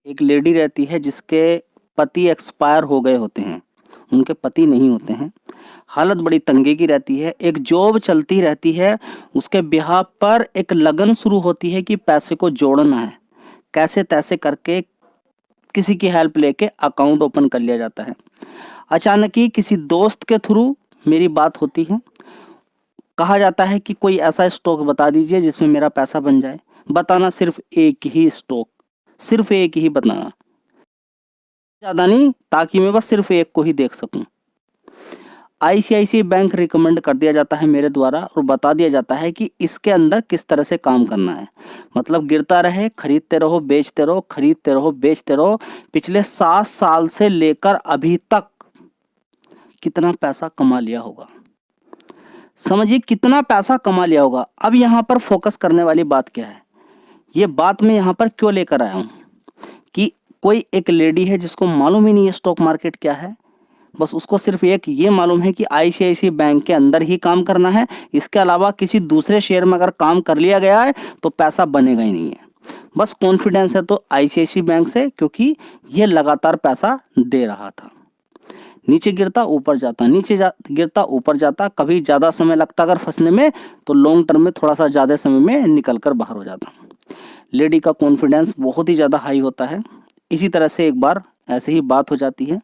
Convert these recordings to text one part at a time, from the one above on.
एक लेडी रहती है जिसके पति एक्सपायर हो गए होते हैं, उनके पति नहीं होते हैं। हालत बड़ी तंगी की रहती है, एक जॉब चलती रहती है, उसके बिहाफ पर एक लगन शुरू होती है कि पैसे को जोड़ना है। कैसे-तैसे करके किसी की हेल्प लेके अकाउंट ओपन कर लिया जाता है। अचानक ही किसी दोस्त के थ्रू मेरी बात होती है। कहा जाता है कि कोई ऐसा स्टॉक बता दीजिए जिसमें मेरा पैसा बन जाए। बताना सिर्फ एक ही स्टॉक, सिर्फ एक ही बताना, ज़्यादा नहीं, ताकि मैं बस सिर्फ एक को ही देख सकूँ। आईसीआईसीआई बैंक रिकमेंड कर दिया जाता है मेरे द्वारा और बता दिया जाता है कि इसके अंदर किस तरह से काम करना है। मतलब गिरता रहे, खरीदते रहो, बेचते रहो, खरीदते रहो, बेचते रहो। पिछले 7 साल से लेकर अभी तक कितना पैसा कमा लिया होगा। समझिए कितना पैसा कमा लिया होगा। अब यहाँ पर फोकस करने वाली बात क्या है? ये बात मैं यहाँ पर क्यों लेकर आया हूँ कि कोई एक लेडी है जिसको मालूम ही नहीं है स्टॉक मार्केट क्या है। बस उसको सिर्फ एक ये मालूम है कि आईसीआईसीआई बैंक के अंदर ही काम करना है। इसके अलावा किसी दूसरे शेयर में अगर काम कर लिया गया है तो पैसा बनेगा ही नहीं है। बस कॉन्फिडेंस है तो आईसीआईसीआई बैंक से, क्योंकि ये लगातार पैसा दे रहा था। नीचे गिरता ऊपर जाता, गिरता ऊपर जाता। कभी ज़्यादा समय लगता अगर फंसने में तो लॉन्ग टर्म में थोड़ा सा ज़्यादा समय में निकल कर बाहर हो जाता। लेडी का कॉन्फिडेंस बहुत ही ज़्यादा हाई होता है। इसी तरह से एक बार ऐसे ही बात हो जाती है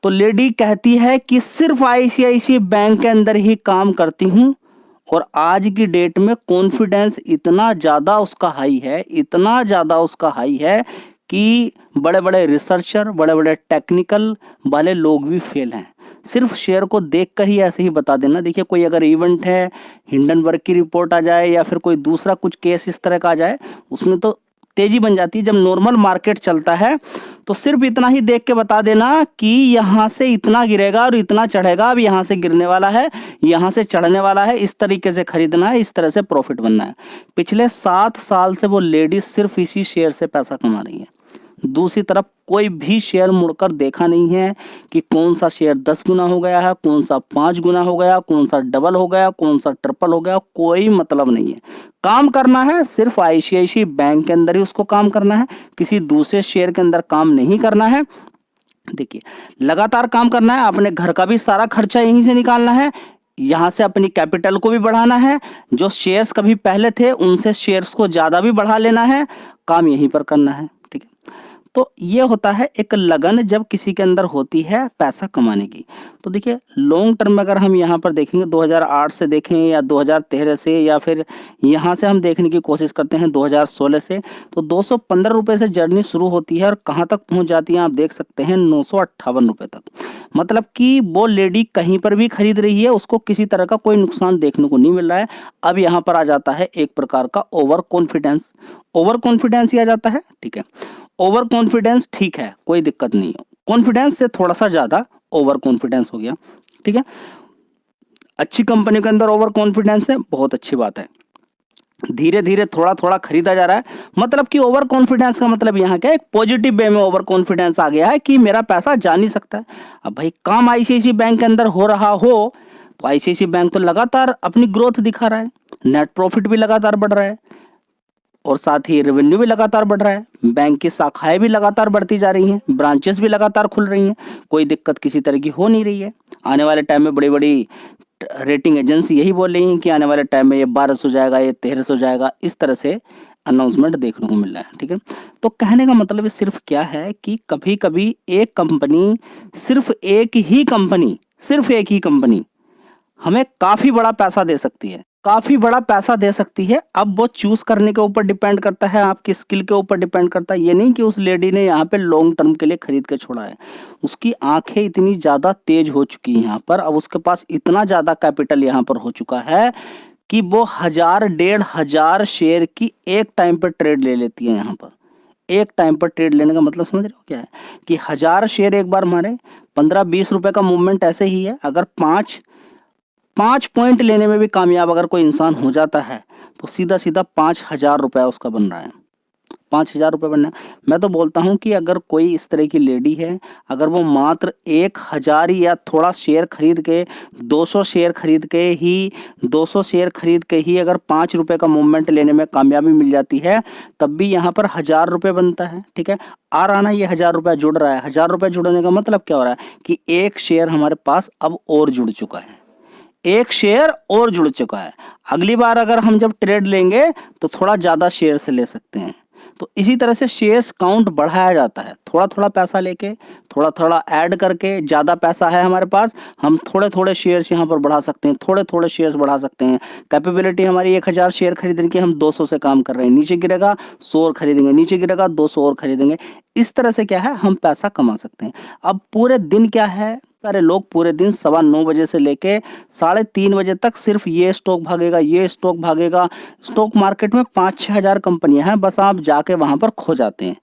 तो लेडी कहती है कि सिर्फ आईसीआईसीआई बैंक के अंदर ही काम करती हूँ। और आज की डेट में कॉन्फिडेंस इतना ज़्यादा उसका हाई है, इतना ज़्यादा उसका हाई है कि बड़े बड़े रिसर्चर, बड़े बड़े टेक्निकल वाले लोग भी फेल हैं। सिर्फ शेयर को देखकर ही ऐसे ही बता देना। देखिए कोई अगर इवेंट है, हिंडनबर्ग की रिपोर्ट आ जाए या फिर कोई दूसरा कुछ केस इस तरह का आ जाए, उसमें तो तेजी बन जाती है। जब नॉर्मल मार्केट चलता है तो सिर्फ इतना ही देख के बता देना कि यहाँ से इतना गिरेगा और इतना चढ़ेगा, अब यहाँ से गिरने वाला है, यहाँ से चढ़ने वाला है, इस तरीके से खरीदना है, इस तरह से प्रॉफिट बनना है। पिछले 7 साल से वो लेडी सिर्फ इसी शेयर से पैसा कमा रही है। दूसरी तरफ कोई भी शेयर मुड़कर देखा नहीं है कि कौन सा शेयर 10 गुना हो गया है, कौन सा 5 गुना हो गया, कौन सा डबल हो गया, कौन सा ट्रिपल हो गया। कोई मतलब नहीं है। काम करना है सिर्फ आईसीआईसीआई बैंक के अंदर ही उसको काम करना है, किसी दूसरे शेयर के अंदर काम नहीं करना है। देखिए लगातार काम करना है, अपने घर का भी सारा खर्चा यहीं से निकालना है, यहाँ से अपनी कैपिटल को भी बढ़ाना है, जो शेयर्स कभी पहले थे उनसे शेयर्स को ज़्यादा भी बढ़ा लेना है, काम यहीं पर करना है। ठीक है, तो ये होता है एक लगन जब किसी के अंदर होती है पैसा कमाने की। तो देखिए लॉन्ग टर्म में अगर हम यहाँ पर देखेंगे 2008 से देखें या 2013 से, या फिर यहाँ से हम देखने की कोशिश करते हैं 2016 से, तो 215 रुपये से जर्नी शुरू होती है और कहाँ तक पहुँच जाती है आप देख सकते हैं 958 रुपये तक। मतलब कि वो लेडी कहीं पर भी खरीद रही है, उसको किसी तरह का कोई नुकसान देखने को नहीं मिल रहा है। अब यहाँ पर आ जाता है एक प्रकार का ओवर कॉन्फिडेंस, ओवर कॉन्फिडेंस ही आ जाता है। ठीक है, ओवर कॉन्फिडेंस ठीक है, कोई दिक्कत नहीं है। कॉन्फिडेंस से थोड़ा सा ज्यादा ओवर कॉन्फिडेंस हो गया। ठीक है, अच्छी कंपनी के अंदर ओवर कॉन्फिडेंस है, बहुत अच्छी बात है। धीरे धीरे थोड़ा थोड़ा खरीदा जा रहा है। मतलब कि ओवर कॉन्फिडेंस का मतलब यहाँ क्या है, एक पॉजिटिव वे में ओवर कॉन्फिडेंस आ गया है कि मेरा पैसा जा नहीं सकता है। अब भाई काम आईसीआईसीआई बैंक के अंदर हो रहा हो तो आईसीआईसीआई बैंक तो लगातार अपनी ग्रोथ दिखा रहा है, नेट प्रॉफिट भी लगातार बढ़ रहा है और साथ ही रेवेन्यू भी लगातार बढ़ रहा है। बैंक की शाखाएं भी लगातार बढ़ती जा रही हैं, ब्रांचेस भी लगातार खुल रही हैं, कोई दिक्कत किसी तरह की हो नहीं रही है। आने वाले टाइम में बड़ी बड़ी रेटिंग एजेंसी यही बोल रही हैं कि आने वाले टाइम में ये 1200 हो जाएगा, ये 1300 हो जाएगा, इस तरह से अनाउंसमेंट देखने को मिल रहा है। ठीक है, तो कहने का मतलब है सिर्फ क्या है कि कभी कभी एक कंपनी, सिर्फ एक ही कंपनी हमें काफी बड़ा पैसा दे सकती है, काफी बड़ा पैसा दे सकती है। अब वो चूज करने के ऊपर डिपेंड करता है, आपकी स्किल के ऊपर डिपेंड करता है। ये नहीं कि उस लेडी ने यहाँ पे लॉन्ग टर्म के लिए खरीद के छोड़ा है, उसकी आंखें इतनी ज्यादा तेज हो चुकी हैं यहाँ पर, अब उसके पास इतना ज्यादा कैपिटल यहाँ पर हो चुका है कि वो 1000 1500 शेयर की एक टाइम पर ट्रेड ले लेती है। यहाँ पर एक टाइम पर ट्रेड लेने का मतलब समझ रहे हो क्या है कि 1000 शेयर एक बार मारे, 15-20 रुपए का मूवमेंट ऐसे ही है। अगर 5 पॉइंट लेने में भी कामयाब अगर कोई इंसान हो जाता है तो सीधा सीधा 5000 रुपया उसका बन रहा है। 5,000 रुपये बनना है। मैं तो बोलता हूँ कि अगर कोई इस तरह की लेडी है, अगर वो मात्र 1,000 या थोड़ा शेयर खरीद के 200 शेयर खरीद के ही 200 शेयर खरीद के ही अगर 5 रुपये का मूवमेंट लेने में कामयाबी मिल जाती है, तब भी यहाँ पर 1,000 रुपये बनता है। ठीक है, आ रहा ना, ये 1,000 रुपया जुड़ रहा है। 1,000 रुपये जुड़ने का मतलब क्या हो रहा है कि एक शेयर हमारे पास अब और जुड़ चुका है, एक शेयर और जुड़ चुका है। अगली बार अगर हम जब ट्रेड लेंगे तो थोड़ा ज़्यादा शेयर से ले सकते हैं। तो इसी तरह से शेयर्स काउंट बढ़ाया जाता है, थोड़ा थोड़ा पैसा लेके, थोड़ा थोड़ा ऐड करके। ज़्यादा पैसा है हमारे पास, हम थोड़े थोड़े शेयर्स यहाँ पर बढ़ा सकते हैं, थोड़े थोड़े शेयर्स बढ़ा सकते हैं। कैपेबिलिटी हमारी 1,000 शेयर खरीदने की, हम 200 से काम कर रहे हैं। नीचे गिरेगा 100 और खरीदेंगे, नीचे गिरेगा 200 और खरीदेंगे। इस तरह से क्या है, हम पैसा कमा सकते हैं। अब पूरे दिन क्या है, सारे लोग पूरे दिन 9:15 बजे से लेके 3:30 बजे तक सिर्फ ये स्टॉक भागेगा, ये स्टॉक भागेगा। स्टॉक मार्केट में 5-6 हज़ार कंपनियां हैं, बस आप जाके वहां पर खो जाते हैं।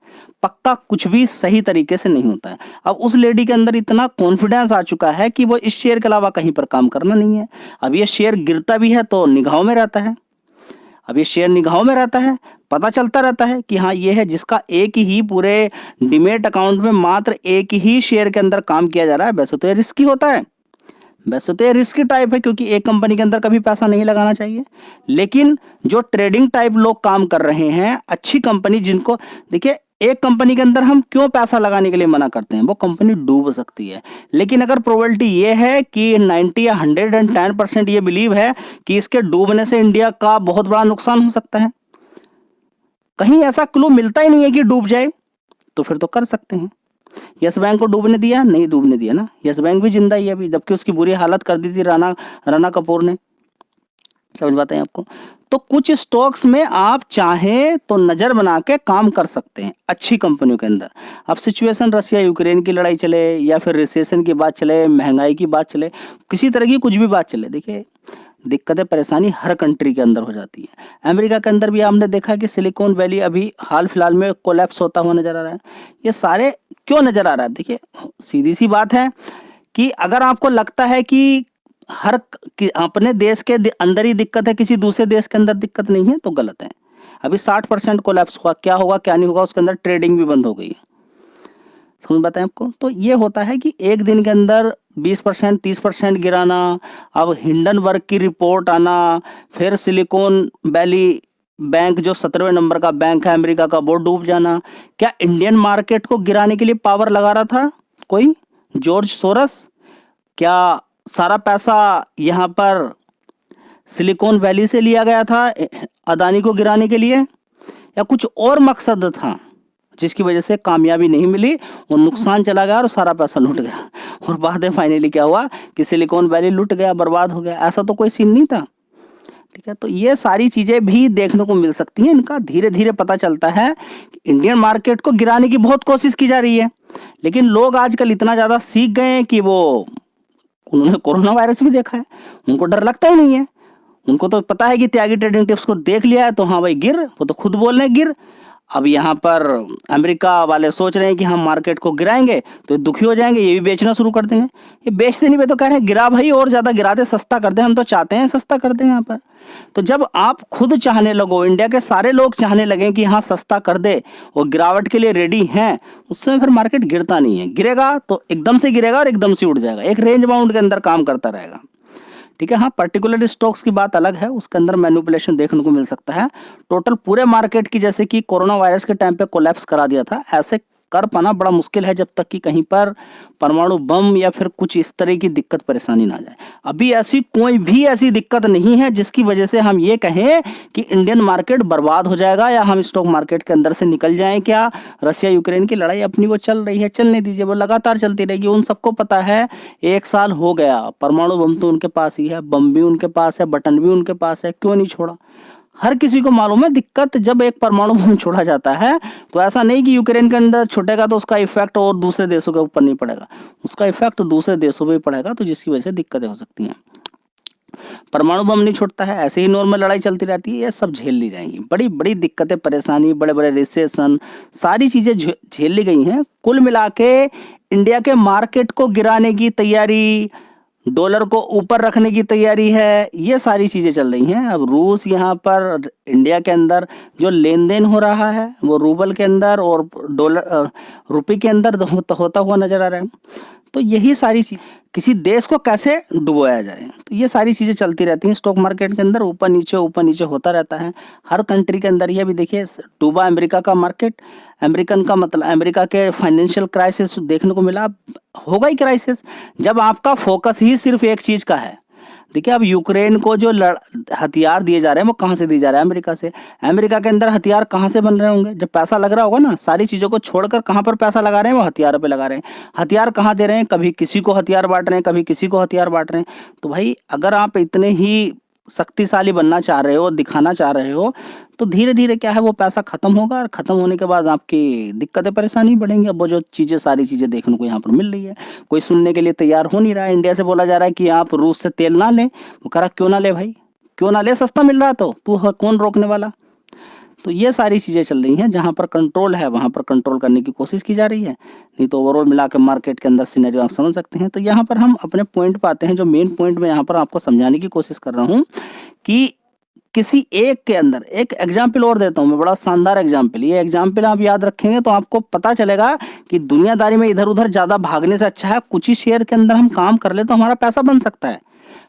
पक्का कुछ भी सही तरीके से नहीं होता है। अब उस लेडी के अंदर इतना कॉन्फिडेंस आ चुका है कि वो इस शेयर के अलावा कहीं पर काम करना नहीं है। अब ये शेयर गिरता भी है तो निगाहों में रहता है, अब ये शेयर निगाहों में रहता है, पता चलता रहता है कि हाँ ये है, जिसका एक ही पूरे डीमैट अकाउंट में मात्र एक ही शेयर के अंदर काम किया जा रहा है। वैसे तो ये रिस्की होता है, वैसे तो ये रिस्की टाइप है, क्योंकि एक कंपनी के अंदर कभी पैसा नहीं लगाना चाहिए। लेकिन जो ट्रेडिंग टाइप लोग काम कर रहे हैं, अच्छी कंपनी जिनको, देखिए एक कंपनी के अंदर हम क्यों पैसा लगाने के लिए मना करते हैं, वो कंपनी डूब सकती है। लेकिन अगर प्रोबेबिलिटी ये है कि 90 या 110% ये बिलीव है कि इसके डूबने से इंडिया का बहुत बड़ा नुकसान हो सकता है, कहीं ऐसा क्लू मिलता ही नहीं है कि डूब जाए, तो फिर तो कर सकते हैं। यस बैंक को डूबने दिया, नहीं डूबने दिया ना, यस बैंक भी जिंदा ही है अभी, जबकि उसकी बुरी हालत कर दी थी राणा कपूर ने। समझ बातें आपको? तो कुछ स्टॉक्स में आप चाहें तो नजर बना के काम कर सकते हैं अच्छी कंपनियों के अंदर। अब सिचुएशन रसिया यूक्रेन की लड़ाई चले या फिर रिसेशन की बात चले, महंगाई की बात चले, किसी तरह की कुछ भी बात चले, देखिए दिक्कतें परेशानी हर कंट्री के अंदर हो जाती है। अमेरिका के अंदर भी आपने देखा कि सिलिकॉन वैली अभी हाल फिलहाल में कोलैप्स होता हुआ नजर आ रहा है। ये सारे क्यों नजर आ रहा है? देखिए सीधी सी बात है कि अगर आपको लगता है कि अपने देश के अंदर ही दिक्कत है, किसी दूसरे देश के अंदर दिक्कत नहीं है, तो गलत है। अभी 60% कोलैप्स हुआ, क्या होगा क्या नहीं होगा, उसके अंदर ट्रेडिंग भी बंद हो गई है। समझ बताएं आपको? तो ये होता है कि एक दिन के अंदर 20% 30% गिराना, अब हिंडनबर्ग की रिपोर्ट आना, फिर सिलिकॉन वैली बैंक जो 17वें नंबर का बैंक है अमेरिका का, वो डूब जाना। क्या इंडियन मार्केट को गिराने के लिए पावर लगा रहा था कोई? George Soros? क्या सारा पैसा यहाँ पर सिलिकॉन वैली से लिया गया था अदानी को गिराने के लिए, या कुछ और मकसद था जिसकी वजह से कामयाबी नहीं मिली और नुकसान चला गया और सारा पैसा लूट गया? और बाद में फाइनली क्या हुआ कि सिलिकॉन वैली लूट गया, बर्बाद हो गया। ऐसा तो कोई सीन नहीं था। ठीक है, तो ये सारी चीजें भी देखने को मिल सकती हैं। इनका धीरे धीरे पता चलता है कि इंडियन मार्केट को गिराने की बहुत कोशिश की जा रही है, लेकिन लोग आजकल इतना ज्यादा सीख गए हैं कि उन्होंने कोरोना वायरस भी देखा है, उनको डर लगता ही नहीं है। उनको तो पता है कि त्यागी ट्रेडिंग टिप्स को देख लिया है तो हाँ भाई गिर, वो तो खुद बोल रहे हैं गिर। अब यहाँ पर अमेरिका वाले सोच रहे हैं कि हम मार्केट को गिराएंगे तो ये दुखी हो जाएंगे, ये भी बेचना शुरू कर देंगे। ये बेचते नहीं, वे तो कह रहे हैं गिरा भाई, और ज्यादा गिरा दे, सस्ता कर दे, हम तो चाहते हैं सस्ता कर दें यहाँ पर। तो जब आप खुद चाहने लगो, इंडिया के सारे लोग चाहने लगे कि हाँ सस्ता कर दे और गिरावट के लिए रेडी हैं, उस समय फिर मार्केट गिरता नहीं है। गिरेगा तो एकदम से गिरेगा और एकदम से उठ जाएगा, एक रेंज बाउंड के अंदर काम करता रहेगा। ठीक है, हाँ पर्टिकुलर स्टॉक्स की बात अलग है, उसके अंदर मैनिपुलेशन देखने को मिल सकता है। टोटल पूरे मार्केट की, जैसे कि कोरोना वायरस के टाइम पे कोलैप्स करा दिया था, ऐसे कर पाना बड़ा मुश्किल है जब तक कि कहीं पर परमाणु बम या फिर कुछ इस तरह की दिक्कत परेशानी ना जाए। अभी ऐसी कोई भी ऐसी दिक्कत नहीं है जिसकी वजह से हम ये कहें कि इंडियन मार्केट बर्बाद हो जाएगा या हम स्टॉक मार्केट के अंदर से निकल जाएं। क्या रसिया यूक्रेन की लड़ाई अपनी वो चल रही है, चलने दीजिए, वो लगातार चलती रहेगी। उन सबको पता है 1 साल हो गया, परमाणु बम तो उनके पास ही है, बम भी उनके पास है, बटन भी उनके पास है, क्यों नहीं छोड़ा? हर किसी को मालूम है दिक्कत जब एक परमाणु बम छोड़ा जाता है तो ऐसा नहीं कि यूक्रेन के अंदर छूटेगा तो उसका इफेक्ट और दूसरे देशों के ऊपर नहीं पड़ेगा, उसका इफेक्ट दूसरे देशों पे पड़ेगा, तो जिसकी वजह से दिक्कतें हो सकती हैं। परमाणु बम नहीं छूटता है, ऐसे ही नॉर्मल लड़ाई चलती रहती है, ये सब झेल ली जाएंगी। बड़ी बड़ी दिक्कतें परेशानी, बड़े बड़े रिसेशन, सारी चीजें झेल ली गई हैं। कुल मिला के इंडिया के मार्केट को गिराने की तैयारी डॉलर को ऊपर रखने की तैयारी है, ये सारी चीजें चल रही हैं। अब रूस यहाँ पर इंडिया के अंदर जो लेन देन हो रहा है वो रूबल के अंदर और डॉलर रुपये के अंदर होता हुआ नजर आ रहा है। तो यही सारी चीज, किसी देश को कैसे डुबोया जाए, तो ये सारी चीजें चलती रहती हैं स्टॉक मार्केट के अंदर, ऊपर नीचे होता रहता है हर कंट्री के अंदर। ये भी देखिए डूबा अमेरिका का मार्केट, अमेरिकन का मतलब अमेरिका के फाइनेंशियल क्राइसिस देखने को मिला। होगा ही क्राइसिस जब आपका फोकस ही सिर्फ एक चीज का है। देखिए अब यूक्रेन को जो हथियार दिए जा रहे हैं वो कहाँ से दिए जा रहे हैं? अमेरिका से। अमेरिका के अंदर हथियार कहाँ से बन रहे होंगे? जब पैसा लग रहा होगा ना, सारी चीजों को छोड़कर कहाँ पर पैसा लगा रहे हैं? वो हथियारों पे लगा रहे हैं। हथियार कहाँ दे रहे हैं? कभी किसी को हथियार बांट रहे हैं, कभी किसी को हथियार बांट रहे हैं। तो भाई अगर आप इतने ही शक्तिशाली बनना चाह रहे हो, दिखाना चाह रहे हो, तो धीरे धीरे क्या है वो पैसा खत्म होगा, और खत्म होने के बाद आपकी दिक्कतें परेशानी बढ़ेंगी। अब वो जो चीजें सारी चीजें देखने को यहाँ पर मिल रही है, कोई सुनने के लिए तैयार हो नहीं रहा है। इंडिया से बोला जा रहा है कि आप रूस से तेल ना लें। वो कह रहा क्यों ना ले भाई, क्यों ना ले, सस्ता मिल रहा है तो तू कौन रोकने वाला। तो ये सारी चीजें चल रही हैं, जहां पर कंट्रोल है वहां पर कंट्रोल करने की कोशिश की जा रही है। नहीं तो ओवरऑल मिला के मार्केट के अंदर सिनेरियो आप समझ सकते हैं। तो यहाँ पर हम अपने पॉइंट पे आते हैं, जो मेन पॉइंट में यहाँ पर आपको समझाने की कोशिश कर रहा हूँ कि किसी एक के अंदर एक एग्जाम्पल और देता हूं मैं, बड़ा शानदार एग्जाम्पल। ये एग्जाम्पल आप याद रखेंगे तो आपको पता चलेगा कि दुनियादारी में इधर उधर ज्यादा भागने से अच्छा है कुछ ही शेयर के अंदर हम काम कर ले तो हमारा पैसा बन सकता है।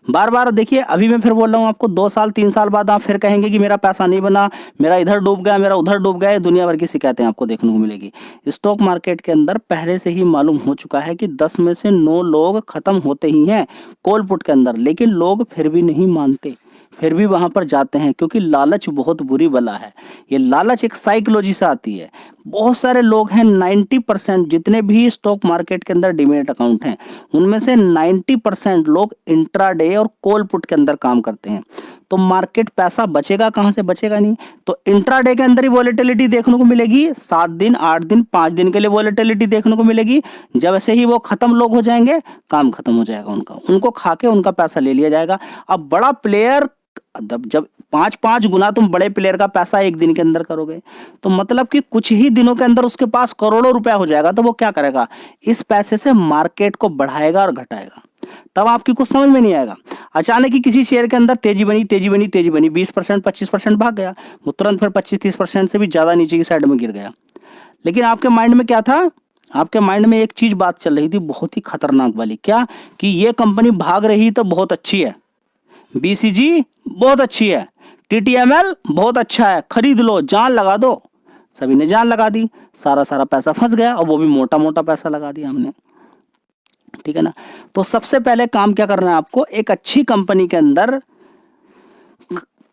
बार बार देखिए, अभी मैं फिर बोल रहा हूँ आपको, 2 साल 3 साल बाद आप फिर कहेंगे कि मेरा पैसा नहीं बना, मेरा इधर डूब गया, मेरा उधर डूब गया। दुनिया भर की शिकायतें आपको देखने को मिलेगी। स्टॉक मार्केट के अंदर पहले से ही मालूम हो चुका है कि 10 में से 9 लोग खत्म होते ही हैं कॉल पुट के अंदर, लेकिन लोग फिर भी नहीं मानते, फिर भी वहां पर जाते हैं, क्योंकि लालच बहुत बुरी बला है। ये लालच एक साइकोलॉजी से आती है। बहुत सारे लोग हैं, 90% जितने भी स्टॉक मार्केट के अंदर डीमैट अकाउंट हैं उनमें से 90% लोग इंट्राडे और कॉल पुट के अंदर काम करते हैं। तो मार्केट पैसा बचेगा कहां से? बचेगा नहीं। तो इंट्राडे के अंदर ही वॉलेटिलिटी देखने को मिलेगी, 7 दिन 8 दिन 5 दिन के लिए वॉलेटिलिटी देखने को मिलेगी। जब से ही वो खत्म लोग हो जाएंगे, काम खत्म हो जाएगा उनका, उनको खा के उनका पैसा ले लिया जाएगा। अब बड़ा प्लेयर जब 5-5 गुना तुम बड़े प्लेयर का पैसा एक दिन के अंदर करोगे, तो मतलब कि कुछ ही दिनों के अंदर उसके पास करोड़ों रुपया हो जाएगा। तो वो क्या करेगा? इस पैसे से मार्केट को बढ़ाएगा और घटाएगा। तब आपकी कुछ समझ में नहीं आएगा। अचानक ही किसी शेयर के अंदर तेजी बनी 20% 25% भाग गया, वो तुरंत फिर 25-30% से भी ज्यादा नीचे की साइड में गिर गया। लेकिन आपके माइंड में क्या था? आपके माइंड में एक चीज बात चल रही थी बहुत ही खतरनाक वाली, क्या? कि ये कंपनी भाग रही तो बहुत अच्छी है, बीसीजी बहुत अच्छी है, टीटीएमएल बहुत अच्छा है, खरीद लो, जान लगा दो। सभी ने जान लगा दी, सारा पैसा फंस गया, और वो भी मोटा मोटा पैसा लगा दिया हमने। ठीक है ना? तो सबसे पहले काम क्या करना है आपको? एक अच्छी कंपनी के अंदर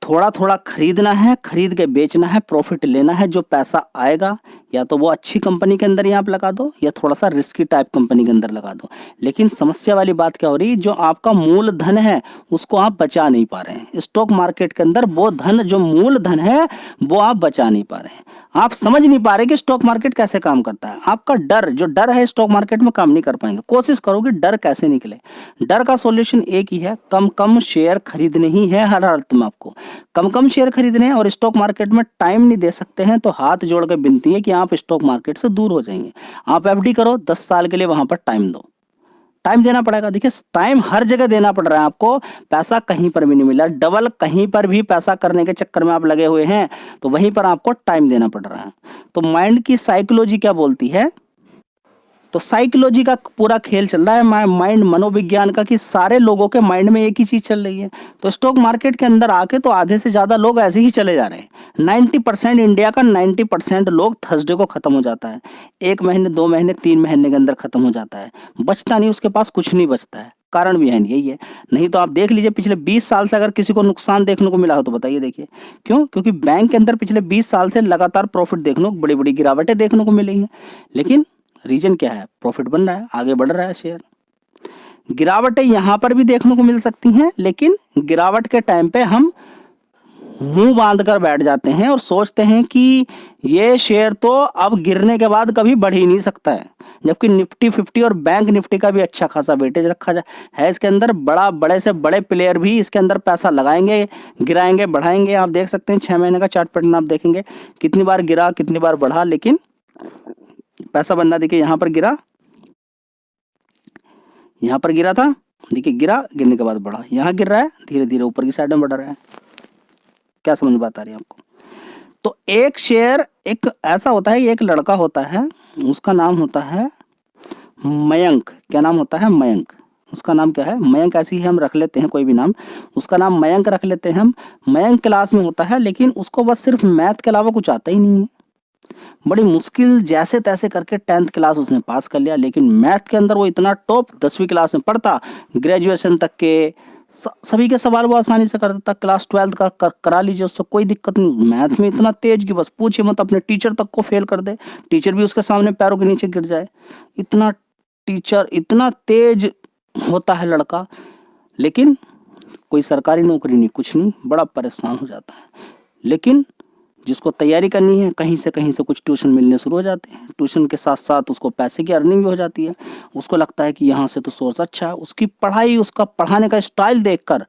थोड़ा थोड़ा खरीदना है, खरीद के बेचना है, प्रॉफिट लेना है। जो पैसा आएगा या तो वो अच्छी कंपनी के अंदर ही आप लगा दो, या थोड़ा सा रिस्की टाइप कंपनी के अंदर लगा दो। लेकिन समस्या वाली बात क्या हो रही? जो आपका मूल धन है उसको आप बचा नहीं पा रहे हैं। स्टॉक मार्केट के अंदर वो धन, जो मूल धन है, वो आप बचा नहीं पा रहे हैं। आप समझ नहीं पा रहे कि स्टॉक मार्केट कैसे काम करता है। आपका डर, जो डर है, स्टॉक मार्केट में काम नहीं कर पाएंगे। कोशिश करो कि डर कैसे निकले। डर का सॉल्यूशन एक ही है, कम कम शेयर खरीदने ही है। हर हालत में आपको कम कम शेयर खरीदने हैं। और स्टॉक मार्केट में टाइम नहीं दे सकते हैं तो हाथ जोड़ के विनती है कि आप स्टॉक मार्केट से दूर हो जाएंगे। आप एफडी करो, 10 साल के लिए वहां पर टाइम दो, टाइम देना पड़ेगा। देखिए टाइम हर जगह देना पड़ रहा है आपको, पैसा कहीं पर भी नहीं मिला। डबल कहीं पर भी पैसा करने के चक्कर में आप लगे हुए हैं तो वहीं पर आपको टाइम देना पड़ रहा है। तो माइंड की साइकोलॉजी क्या बोलती है? तो साइकोलॉजी का पूरा खेल चल रहा है, माइंड मनोविज्ञान का, कि सारे लोगों के माइंड में एक ही चीज चल रही है। तो स्टॉक मार्केट के अंदर आके तो आधे से ज्यादा लोग ऐसे ही चले जा रहे हैं। 90% इंडिया का 90% लोग थर्सडे को खत्म हो जाता है। 1 महीने 2 महीने 3 महीने के अंदर खत्म हो जाता है, बचता नहीं, उसके पास कुछ नहीं बचता है। कारण भी है यही है। नहीं तो आप देख लीजिए पिछले 20 साल से अगर किसी को नुकसान देखने को मिला हो तो बताइए। देखिए क्यों? क्योंकि बैंक के अंदर पिछले 20 साल से लगातार प्रॉफिट देखने को, बड़ी बड़ी गिरावटें देखने को मिली हैं। लेकिन रीजन क्या है? प्रॉफिट बन रहा है, आगे बढ़ रहा है शेयर। गिरावटें यहां पर भी देखने को मिल सकती हैं, लेकिन गिरावट के टाइम पे हम मुंह बांध कर बैठ जाते हैं और सोचते हैं कि ये शेयर तो अब गिरने के बाद कभी बढ़ ही नहीं सकता है। जबकि निफ्टी 50 और बैंक निफ्टी का भी अच्छा खासा वेटेज रखा है इसके अंदर। बड़े से बड़े प्लेयर भी इसके अंदर पैसा लगाएंगे, गिराएंगे, बढ़ाएंगे। आप देख सकते हैं 6 महीने का चार्ट पैटर्न आप देखेंगे, कितनी बार गिरा, कितनी बार बढ़ा, लेकिन पैसा बनना। देखिए यहां पर गिरा, यहां पर गिरा था, देखिए गिरा, गिरने के बाद बढ़ा, यहाँ गिर रहा है, धीरे धीरे ऊपर की साइड में बढ़ रहा है। क्या समझ में आ रही है आपको? तो एक शेयर, एक ऐसा होता है, एक लड़का होता है, उसका नाम होता है मयंक। क्या नाम होता है? मयंक। उसका नाम क्या है? मयंक। ऐसी ही हम रख लेते हैं कोई भी नाम, उसका नाम मयंक रख लेते हैं हम। मयंक क्लास में होता है, लेकिन उसको बस सिर्फ मैथ के अलावा कुछ आता ही नहीं है। बड़ी मुश्किल जैसे तैसे करके 10th क्लास उसने पास कर लिया, लेकिन मैथ के अंदर वो इतना टॉप, 10वीं क्लास में पढ़ता, ग्रेजुएशन तक के सभी के सवाल वो आसानी से करता था। क्लास 12th का करा लीजिए, उससे कोई दिक्कत नहीं। मैथ में इतना तेज कि बस पूछिए मत, अपने टीचर तक को फेल कर दे, टीचर भी उसके सामने पैरों के नीचे गिर जाए। इतना टीचर, इतना तेज होता है लड़का, लेकिन कोई सरकारी नौकरी नहीं, कुछ नहीं, बड़ा परेशान हो जाता है। लेकिन जिसको तैयारी करनी है, कहीं से कुछ ट्यूशन मिलने शुरू हो जाते हैं, ट्यूशन के साथ साथ उसको पैसे की अर्निंग भी हो जाती है। उसको लगता है कि यहाँ से तो सोर्स अच्छा है। उसकी पढ़ाई, उसका पढ़ाने का स्टाइल देखकर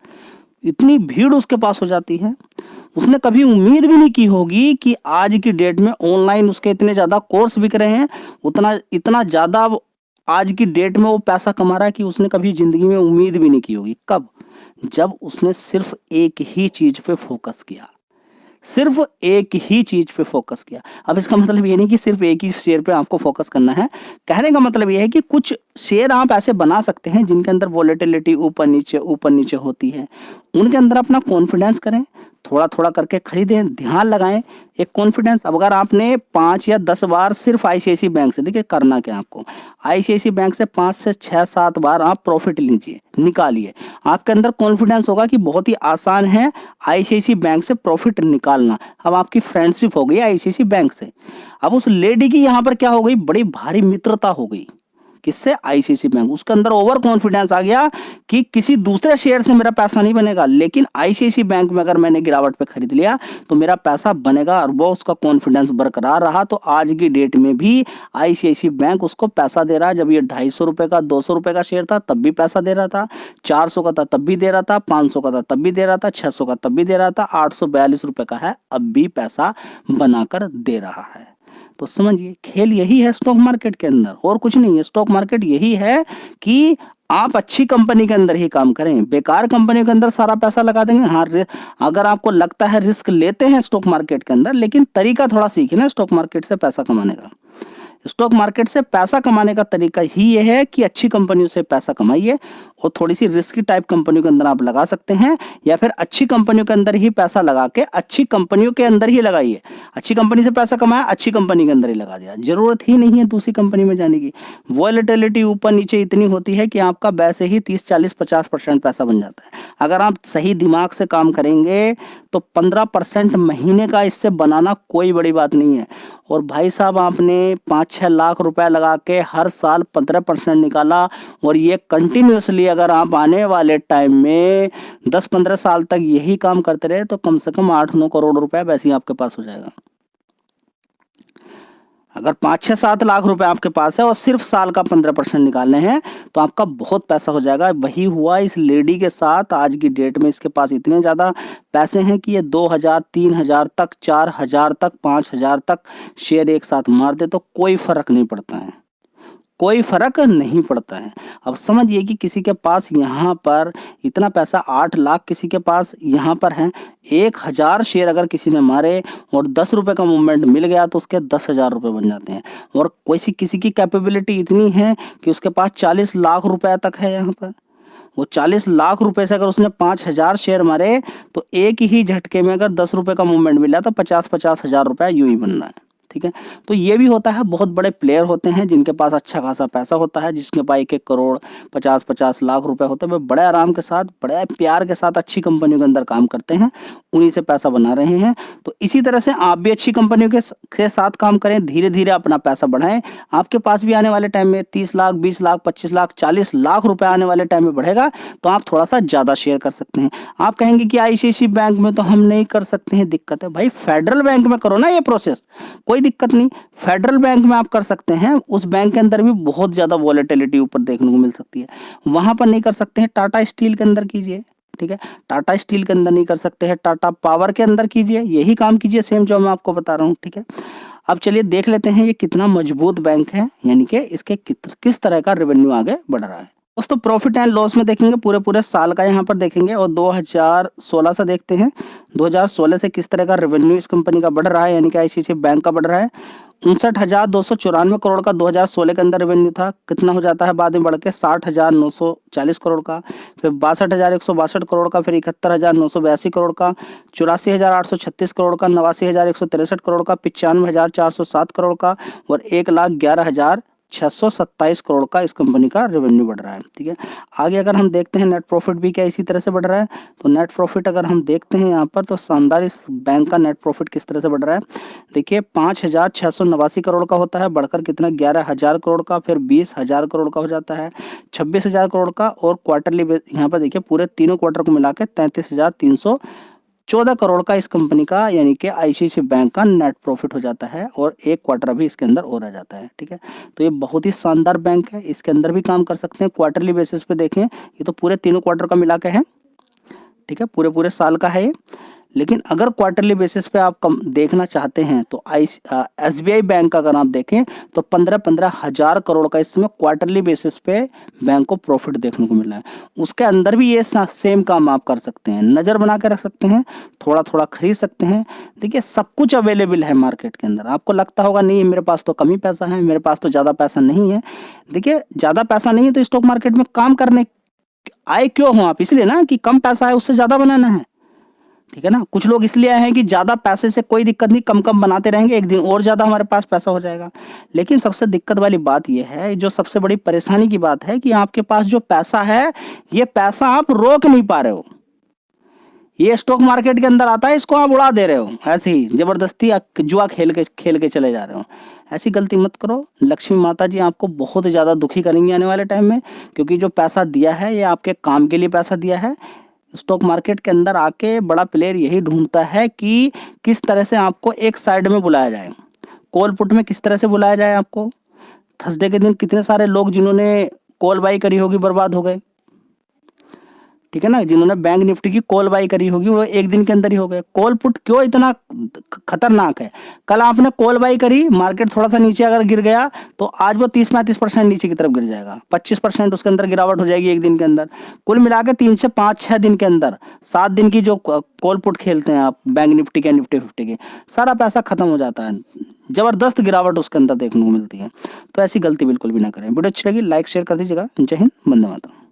इतनी भीड़ उसके पास हो जाती है। उसने कभी उम्मीद भी नहीं की होगी कि आज की डेट में ऑनलाइन उसके इतने ज़्यादा कोर्स बिक रहे हैं, इतना ज़्यादा आज की डेट में वो पैसा कमा रहा है, कि उसने कभी ज़िंदगी में उम्मीद भी नहीं की होगी। कब? जब उसने सिर्फ एक ही चीज़ पे फोकस किया, सिर्फ एक ही चीज पे फोकस किया। अब इसका मतलब ये नहीं कि सिर्फ एक ही शेयर पे आपको फोकस करना है। कहने का मतलब ये है कि कुछ शेयर आप ऐसे बना सकते हैं जिनके अंदर वॉलेटिलिटी ऊपर नीचे होती है। उनके अंदर अपना कॉन्फिडेंस करें, थोड़ा थोड़ा करके खरीदें, ध्यान लगाएं, एक कॉन्फिडेंस। अब अगर आपने 5 या 10 बार सिर्फ आईसीआईसी बैंक से, देखिए करना क्या आपको, आईसीआईसी बैंक से 5 से 6-7 बार आप प्रॉफिट लीजिए, निकालिए। आपके अंदर कॉन्फिडेंस होगा कि बहुत ही आसान है आईसीआईसी बैंक से प्रॉफिट निकालना। अब आपकी फ्रेंडशिप हो गई आईसीआईसी बैंक से। अब उस लेडी की यहाँ पर क्या हो गई, बड़ी भारी मित्रता हो गई। किससे? आईसीआईसी बैंक। उसके अंदर ओवर कॉन्फिडेंस आ गया कि किसी दूसरे शेयर से मेरा पैसा नहीं बनेगा, लेकिन आईसीआईसी बैंक में अगर मैंने गिरावट पे खरीद लिया तो मेरा पैसा बनेगा। और वो उसका कॉन्फिडेंस बरकरार रहा, तो आज की डेट में भी आईसीआईसी बैंक उसको पैसा दे रहा है। जब ये 250 रुपए का, 200 रुपए का शेयर था तब भी पैसा दे रहा था, 400 का था तब भी दे रहा था, 500 का था तब भी दे रहा था, 600 का तब भी दे रहा था, 842 रुपए का है अब भी पैसा बनाकर दे रहा है। तो समझिए खेल यही है स्टॉक मार्केट के अंदर, और कुछ नहीं है। स्टॉक मार्केट यही है कि आप अच्छी कंपनी के अंदर ही काम करें, बेकार कंपनी के अंदर सारा पैसा लगा देंगे। हाँ, अगर आपको लगता है रिस्क लेते हैं स्टॉक मार्केट के अंदर, लेकिन तरीका थोड़ा सीखिए ना स्टॉक मार्केट से पैसा कमाने का। स्टॉक मार्केट से पैसा कमाने का तरीका ही ये है कि अच्छी कंपनियों से पैसा कमाइए, और थोड़ी सी रिस्की टाइप कंपनियों के अंदर आप लगा सकते हैं, या फिर अच्छी कंपनियों के अंदर ही पैसा लगा के अच्छी कंपनियों के अंदर ही लगाइए। अच्छी कंपनी से पैसा कमाया, अच्छी कंपनी के अंदर ही लगा दिया, जरूरत ही नहीं है दूसरी कंपनी में जाने की। वॉलेटिलिटी ऊपर नीचे इतनी होती है कि आपका वैसे ही 30-40-50% पैसा बन जाता है। अगर आप सही दिमाग से काम करेंगे तो 15% महीने का इससे बनाना कोई बड़ी बात नहीं है। और भाई साहब, आपने 5-6 लाख रुपए लगा के हर साल 15% निकाला, और ये कंटिन्यूसली अगर आप आने वाले टाइम में 10-15 साल तक यही काम करते रहे तो कम से कम 8-9 करोड़ रुपए वैसे ही आपके पास हो जाएगा। अगर 5-6-7 लाख रुपए आपके पास है और सिर्फ साल का 15% निकालने हैं तो आपका बहुत पैसा हो जाएगा। वही हुआ इस लेडी के साथ। आज की डेट में इसके पास इतने ज़्यादा पैसे हैं कि ये 2000, 3000 तक, 4000 तक, 5000 तक शेयर एक साथ मार दे तो कोई फर्क नहीं पड़ता है, कोई फर्क नहीं पड़ता है। अब समझिए कि किसी के पास यहाँ पर इतना पैसा 8 लाख किसी के पास यहाँ पर है, 1000 शेयर अगर किसी ने मारे और 10 रुपए का मूवमेंट मिल गया तो उसके 10,000 रुपये बन जाते हैं। और किसी की कैपेबिलिटी इतनी है कि उसके पास 40 लाख रुपए तक है यहाँ पर। वो 40 लाख रुपए से अगर उसने 5000 शेयर मारे तो एक ही झटके में अगर 10 रुपए का मूवमेंट मिला तो 50-50 हजार रुपया यूं ही बनना है। ठीक है, तो ये भी होता है। बहुत बड़े प्लेयर होते हैं जिनके पास अच्छा खासा पैसा होता है, जिसके पास 1-1 करोड़ 50-50 लाख रुपए होते हैं, वे बड़े आराम के साथ, बड़े प्यार के साथ अच्छी कंपनियों के अंदर काम करते हैं, उन्हीं से पैसा बना रहे हैं। तो इसी तरह से आप भी अच्छी कंपनियों के साथ काम करें, धीरे धीरे अपना पैसा बढ़ाएं। आपके पास भी आने वाले टाइम में 30 लाख, 20 लाख, 25 लाख, 40 लाख रुपए आने वाले टाइम में बढ़ेगा तो आप थोड़ा सा ज्यादा शेयर कर सकते हैं। आप कहेंगे कि आईसीआईसी बैंक में तो हम नहीं कर सकते हैं, दिक्कत है। भाई फेडरल बैंक में करो ना ये प्रोसेस, कोई दिक्कत नहीं। फेडरल बैंक में आप कर सकते हैं, उस बैंक के अंदर भी बहुत ज्यादा वॉलेटिलिटी ऊपर देखने को मिल सकती है, वहां पर नहीं कर सकते हैं। टाटा स्टील के अंदर कीजिए, ठीक है, टाटा स्टील के अंदर नहीं कर सकते हैं, टाटा पावर के अंदर कीजिए, यही काम कीजिए सेम जो मैं आपको बता रहा हूँ। ठीक है, अब चलिए देख लेते हैं ये कितना मजबूत बैंक है, यानी कि इसके किस तरह का रेवेन्यू आगे बढ़ रहा है। दोस्तों प्रॉफिट एंड लॉस में देखेंगे पूरे पूरे साल का यहाँ पर देखेंगे और 2016 से देखते हैं 2016 से किस तरह का रेवेन्यू इस कंपनी का बढ़ रहा है, यानी कि आईसीआईसीआई बैंक का बढ़ रहा है। 59,294 करोड़ का 2016 के अंदर रेवेन्यू था, कितना हो जाता है बाद में बढ़ के 60,940 करोड़ का, फिर 62,162 करोड़ का, फिर 71,982 करोड़ का, 84,836 करोड़ का, 89,163 करोड़ का, 95,407 करोड़ का और 1,11,627 करोड़ का इस कंपनी का रेवेन्यू बढ़ रहा है। ठीक है, आगे अगर हम देखते हैं नेट प्रॉफिट भी क्या इसी तरह से बढ़ रहा है। तो नेट प्रॉफिट अगर हम देखते हैं यहाँ पर तो शानदार इस बैंक का नेट प्रॉफिट किस तरह से बढ़ रहा है। देखिए 5,689 करोड़ का होता है, बढ़कर कितना 11,000 करोड़ का, फिर 20,000 करोड़ का हो जाता है, 26,000 करोड़ का और क्वार्टरली यहाँ पर देखिए पूरे तीनों क्वार्टर को मिला के 33,314 करोड़ का इस कंपनी का यानी कि आईसीआईसीआई बैंक का नेट प्रॉफिट हो जाता है और एक क्वार्टर अभी इसके अंदर और आ जाता है। ठीक है, तो ये बहुत ही शानदार बैंक है, इसके अंदर भी काम कर सकते हैं। क्वार्टरली बेसिस पे देखें, ये तो पूरे तीनों क्वार्टर का मिला के है। ठीक है, पूरे पूरे साल का है ये। लेकिन अगर क्वार्टरली बेसिस पे आप कम देखना चाहते हैं तो एसबीआई बैंक का अगर आप देखें तो 15-15 हजार करोड़ का इसमें क्वार्टरली बेसिस पे बैंक को प्रॉफिट देखने को मिल रहा है। उसके अंदर भी ये सेम काम आप कर सकते हैं, नज़र बना के रख सकते हैं, थोड़ा थोड़ा खरीद सकते हैं। देखिए सब कुछ अवेलेबल है मार्केट के अंदर। आपको लगता होगा नहीं मेरे पास तो कम ही पैसा है, मेरे पास तो ज़्यादा पैसा नहीं है। देखिए ज़्यादा पैसा नहीं है तो स्टॉक मार्केट में काम करने आए क्यों हो आप, इसलिए ना कि कम पैसा है उससे ज़्यादा बनाना है। ठीक है ना, कुछ लोग इसलिए आए हैं कि ज्यादा पैसे से कोई दिक्कत नहीं, कम कम बनाते रहेंगे, एक दिन और ज्यादा हमारे पास पैसा हो जाएगा। लेकिन सबसे दिक्कत वाली बात यह है, जो सबसे बड़ी परेशानी की बात है कि आपके पास जो पैसा है ये पैसा आप रोक नहीं पा रहे हो। ये स्टॉक मार्केट के अंदर आता है, इसको आप उड़ा दे रहे हो, ऐसे ही जबरदस्ती जुआ खेल के चले जा रहे हो। ऐसी गलती मत करो, लक्ष्मी माता जी आपको बहुत ज्यादा दुखी करेंगी आने वाले टाइम में, क्योंकि जो पैसा दिया है ये आपके काम के लिए पैसा दिया है। स्टॉक मार्केट के अंदर आके बड़ा प्लेयर यही ढूंढता है कि किस तरह से आपको एक साइड में बुलाया जाए। कॉल पुट में किस तरह से बुलाया जाए आपको। थर्सडे के दिन कितने सारे लोग जिन्होंने कॉल बाई करी होगी बर्बाद हो गए। ठीक है ना, जिन्होंने बैंक निफ्टी की कॉल बाई करी होगी वो एक दिन के अंदर ही हो गए। कॉल पुट क्यों इतना खतरनाक है, कल आपने कॉल बाई करी, मार्केट थोड़ा सा नीचे अगर गिर गया तो आज वो 30-35% नीचे की तरफ गिर जाएगा, 25% उसके अंदर गिरावट हो जाएगी एक दिन के अंदर। कुल मिला के 3 से 5-6 दिन के अंदर 7 दिन की जो कॉल पुट खेलते हैं आप बैंक निफ्टी के निफ्टी 50 के, सारा पैसा खत्म हो जाता है, जबरदस्त गिरावट उसके अंदर देखने को मिलती है। तो ऐसी गलती बिल्कुल भी ना करें। वीडियो अच्छी लगी लाइक शेयर कर दीजिएगा। जय हिंद, वंदे मातरम।